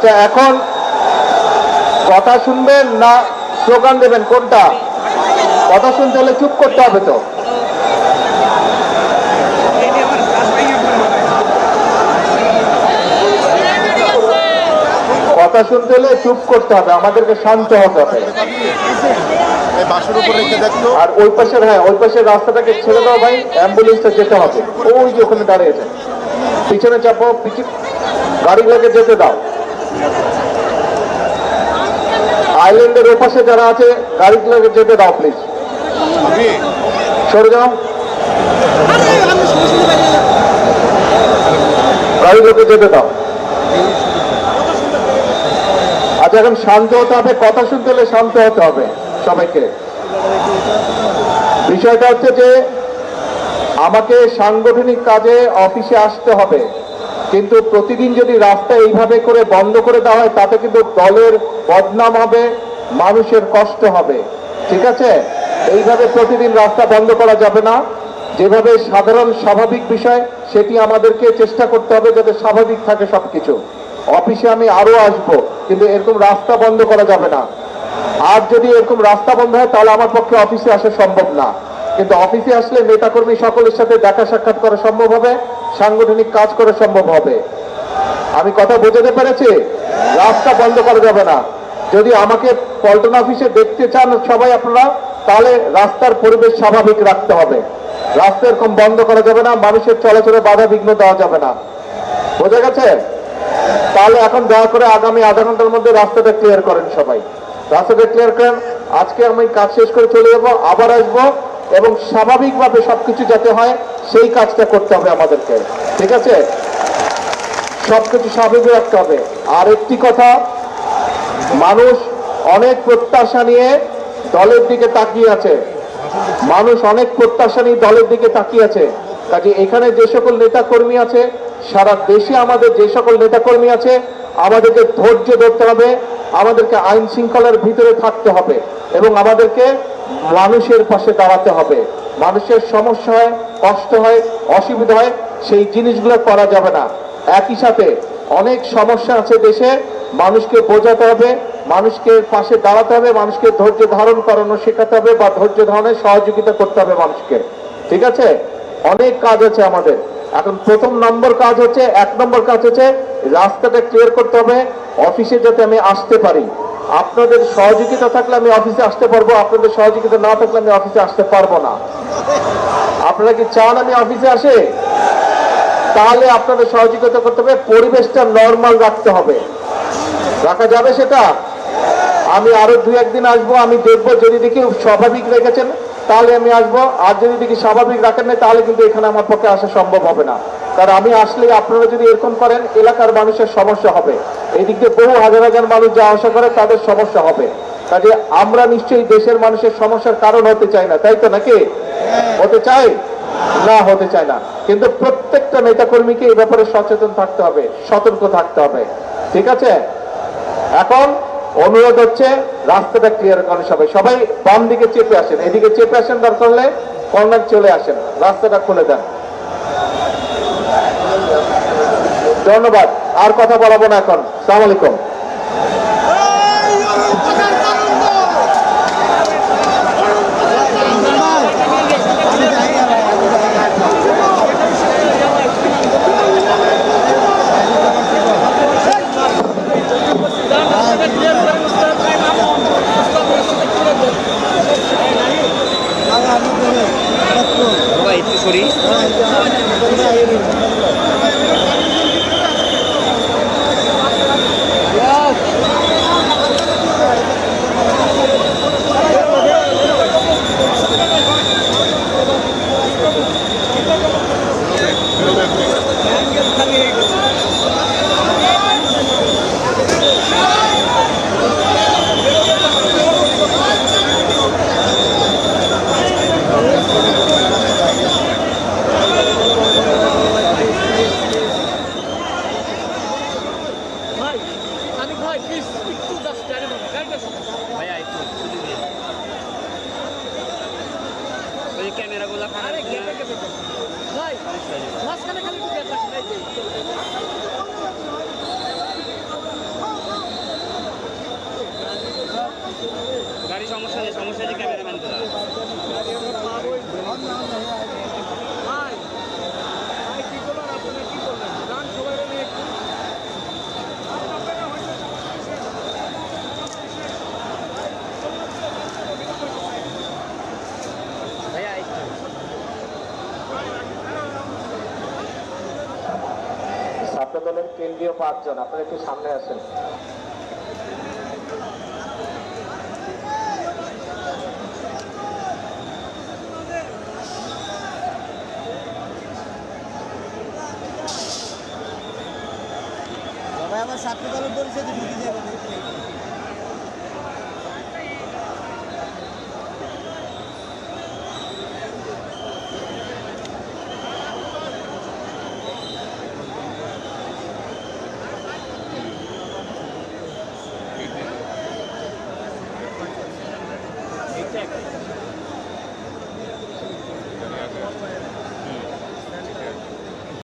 আচ্ছা, এখন কথা শুনবেন না স্লোগান দেবেন, কোনটা? কথা শুনতে হলে চুপ করতে হবে তো। কথা শুনতে হলে চুপ করতে হবে, আমাদেরকে শান্ত হতে হবে। আর ওই পাশের, হ্যাঁ, ওই পাশের রাস্তাটাকে ছেড়ে দাও ভাই, অ্যাম্বুলেন্সটা যেতে হবে। ওই যে ওখানে দাঁড়িয়েছে, পিছনে চাপো, গাড়িগুলোকে যেতে দাও। আইল্যান্ডের ওপাশে যারা আছে গাড়িগুলোকে যেতে দাও প্লিজ, সরে যাও, গাড়িগুলোকে যেতে দাও। আচ্ছা, এখন শান্ত হতে হবে, কথা শুনতে হলে শান্ত হতে হবে সবাইকে। বিষয়টা হচ্ছে যে আমাকে সাংগঠনিক কাজে অফিসে আসতে হবে, কিন্তু প্রতিদিন যদি রাস্তা এইভাবে করে বন্ধ করে দেওয়া হয় তাতে কিন্তু দলের বদনাম হবে, মানুষের কষ্ট হবে। ঠিক আছে, এইভাবে প্রতিদিন রাস্তা বন্ধ করা যাবে না। যেভাবে সাধারণ স্বাভাবিক বিষয় সেটি আমাদেরকে চেষ্টা করতে হবে যাতে স্বাভাবিক থাকে সবকিছু। অফিসে আমি আরো আসবো, কিন্তু এরকম রাস্তা বন্ধ করা যাবে না। আর যদি এরকম রাস্তা বন্ধ হয় তাহলে আমার পক্ষে অফিসে আসা সম্ভব না। কিন্তু অফিসে আসলে নেতাকর্মী সকলের সাথে দেখা সাক্ষাৎ করা সম্ভব হবে, সাংগঠনিক কাজ করা সম্ভব হবে। আমি কথা বোঝাতে পেরেছি? রাস্তা বন্ধ করা যাবে না। যদি আমাকে পল্টন অফিসে দেখতে চান সবাই আপনারা, তাহলে রাস্তার পরিবেশ স্বাভাবিক রাখতে হবে। রাস্তা এরকম বন্ধ করা যাবে না, মানুষের চলাচলে বাধা বিঘ্ন দেওয়া যাবে না। বোঝা গেছে? তাহলে এখন দয়া করে আগামী আধা ঘন্টার মধ্যে রাস্তাটা ক্লিয়ার করেন সবাই, রাস্তাটা ক্লিয়ার করেন। আজকে আমি কাজ শেষ করে চলে যাবো, আবার আসবো, এবং স্বাভাবিকভাবে সবকিছু যাতে হয় সেই কাজটা করতে হবে আমাদেরকে। ঠিক আছে, সবকিছু স্বাভাবিক রাখতে হবে। আর একটি কথা, মানুষ অনেক প্রত্যাশা নিয়ে দলের দিকে তাকিয়ে আছে, মানুষ অনেক প্রত্যাশা নিয়ে দলের দিকে তাকিয়ে আছে। কাজে এখানে যে সকল নেতা কর্মী আছে, সারা দেশে আমাদের যে সকল নেতা কর্মী আছে, আমাদেরকে ধৈর্য ধরতে হবে, আমাদেরকে আইন শৃঙ্খলার ভিতরে থাকতে হবে, এবং আমাদেরকে মানুষের পাশে দাঁড়াতে হবে। মানুষের সমস্যা হয়, কষ্ট হয়, অসুবিধা হয়, সেই জিনিসগুলো করা যাবে না। একই সাথে অনেক সমস্যা আছে দেশে, মানুষকে বোঝাতে হবে, মানুষকে পাশে দাঁড়াতে হবে, মানুষকে ধৈর্য ধারণ করানো শেখাতে হবে, বা ধৈর্য ধারণের সহযোগিতা করতে হবে মানুষকে। ঠিক আছে, অনেক কাজ আছে আমাদের। এখন প্রথম নম্বর কাজ হচ্ছে, 1 নম্বর কাজ হচ্ছে রাস্তাটা ক্লিয়ার করতে হবে, অফিসে যাতে আমি আসতে পারি। আপনাদের সহযোগিতা থাকলে আমি অফিসে আসতে পারবো, আপনাদের সহযোগিতা না থাকলে আমি অফিসে আসতে পারবো না। আপনারা কি চান আমি অফিসে আসে? তাহলে আপনাদের সহযোগিতা করতে হবে, পরিবেশটা নরমাল রাখতে হবে। রাখা যাবে সেটা? আমি আরো 2-1 দিন আসবো, আমি দেখবো, যদি দেখি স্বাভাবিক রেখেছেন তাহলে আমি আসবো, আর যদি দেখি স্বাভাবিক রাখেন না তাহলে কিন্তু এখানে আমার পক্ষে আসা সম্ভব হবে না। কারণ আমি আসলে আপনারা যদি এরকম করেন এলাকার মানুষের সমস্যা হবে, এই দিক দিয়ে বহু হাজার হাজার মানুষ যা আশা করে তাদের সমস্যা হবে। কাজে আমরা নিশ্চয়ই দেশের মানুষের সমস্যার কারণ হতে চাই না, তাই তো নাকি? হতে চাই না? হতে চায় না। কিন্তু প্রত্যেকটা নেতাকর্মীকে এই ব্যাপারে সচেতন থাকতে হবে, সতর্ক থাকতে হবে। ঠিক আছে, এখন অনুরোধ হচ্ছে রাস্তাটা ক্লিয়ার করেন সবাই। সবাই বাম দিকে চেপে আসেন, এদিকে চেপে আসেন, দরকার হলে কর্নার চলে আসেন, রাস্তাটা খুলে দেন। ধন্যবাদ, আর কথা বলাবো না এখন। আসসালামু আলাইকুম। সরি ছাত্র দলের কেন্দ্রীয় 5 জন, আপনারা একটু সামনে আসেন। আমার ছাত্র দলের পরিষদে ঢুকে যাবে।